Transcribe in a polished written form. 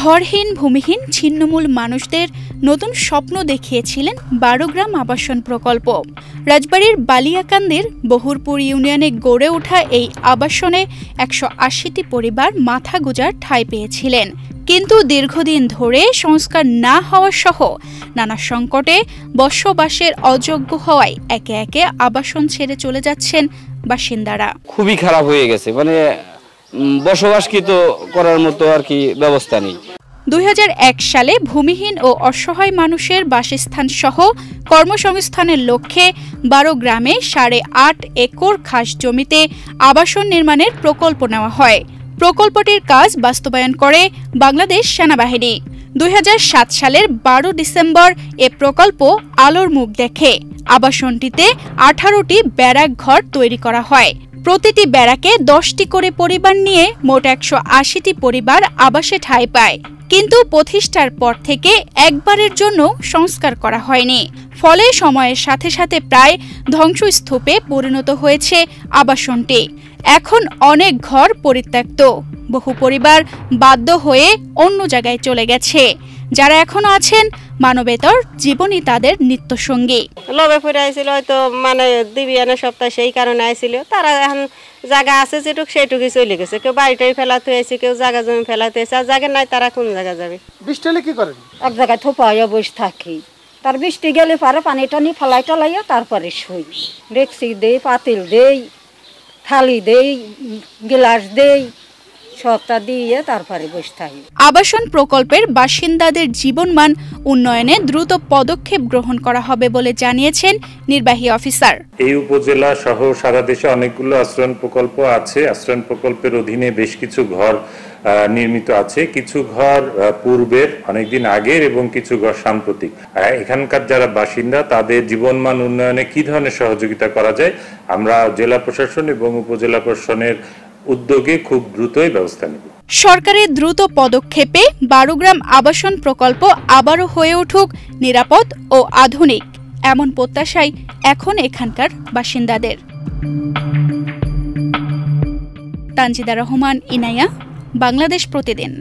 ঘরহীন ভূমিহীন ছিন্নমূল মানুষদের নতুন স্বপ্ন দেখিয়েছিলেন 12 গ্রাম আবাসন প্রকল্প। রাজবাড়ীর বালিয়াকান্দির বহুরপুর ইউনিয়নে গড়ে ওঠা এই আবাসনে 180টি পরিবার মাথা গোঁজার ঠাঁই পেয়েছিলেন। কিন্তু দীর্ঘদিন ধরে সংস্কার না হওয়া সহ নানা সংকটে বসবাসের অযোগ্য হওয়ায় একে একে আবাসন ছেড়ে চলে যাচ্ছেন বাসিন্দারা। খুবই খারাপ হয়ে গেছে, মানে বসবাসকৃত করার মতো আর কি ব্যবস্থা নেই। 2001 সালে ভূমিহীন ও অসহায় মানুষের বাসস্থান সহ কর্মসংস্থানের লক্ষ্যে 12 গ্রামে 8.5 একর খাস জমিতে আবাসন নির্মাণের প্রকল্প নেওয়া হয়। প্রকল্পটির কাজ বাস্তবায়ন করে বাংলাদেশ সেনাবাহিনী। 2007 সালের 12 ডিসেম্বর এ প্রকল্প আলোর মুখ দেখে। আবাসনটিতে 18টি ব্যারাক ঘর তৈরি করা হয়। প্রতিটি ব্যারাকে 10টি করে পরিবার নিয়ে মোট 180টি পরিবার আবাসে ঠাঁই পায়। কিন্তু প্রতিষ্ঠার পর থেকে একবারের জন্য সংস্কার করা হয়নি। ফলে সময়ের সাথে সাথে প্রায় ধ্বংসস্তূপে পরিণত হয়েছে আবাসনটি। এখন অনেক ঘর পরিত্যক্ত, বহু পরিবার বাধ্য হয়ে অন্য জায়গায় চলে গেছে। যারা এখনো আছেন মানবেতর জীবনই তাদের নিত্যসঙ্গী। লবে পড়ে আইছিল হয়তো মানে দিবিয়ানা সপ্তাহ, সেই কারণে আইছিল। তারা এখন জায়গা আছে যেটুক সেইটুকুই চলে গেছে। কেউ বাড়িটাই ফেলাতে হয়েছে, কেউ জায়গা জমি ফেলাতে হয়েছে। আর জায়গা নাই, তারা কোন জায়গা যাবে? বৃষ্টি হলে কি করেন? এক জায়গায় থোপা হয়ে বসে থাকি। তার বৃষ্টি গেলে পারে পানিটা নিয়ে ফেলাই টলাইয়া তারপরে শুই। ডেকচি দেই, পাতিল দেই, থালি দেই, গ্লাস দেই, সবটা দিয়ে তারপরে বসে থাকি। আবাসন প্রকল্পের বাসিন্দাদের জীবনমান উন্নয়নে দ্রুত পদক্ষেপ গ্রহণ করা হবে বলে জানিয়েছেন নির্বাহী অফিসার। এই উপজেলা সহ সারা দেশে অনেকগুলো আশ্রয়ণ প্রকল্প আছে। আশ্রয়ণ প্রকল্পের অধীনে বেশ কিছু ঘর নির্মিত আছে। কিছু ঘর পূর্বের অনেকদিন আগের এবং কিছু ঘর সাম্প্রতিক। এখানকার যারা বাসিন্দা তাদের জীবনমান উন্নয়নে কি ধরনের সহযোগিতা করা যায় আমরা জেলা প্রশাসন এবং উপজেলা প্রশাসনের উদ্যোগে খুব দ্রুতই ব্যবস্থা নেব। সরকারের দ্রুত পদক্ষেপে 12 গ্রাম আবাসন প্রকল্প আবারও হয়ে উঠুক নিরাপদ ও আধুনিক, এমন প্রত্যাশাই এখন এখানকার বাসিন্দাদের। তানজিদা রহমান, ইনায়া, বাংলাদেশ প্রতিদিন।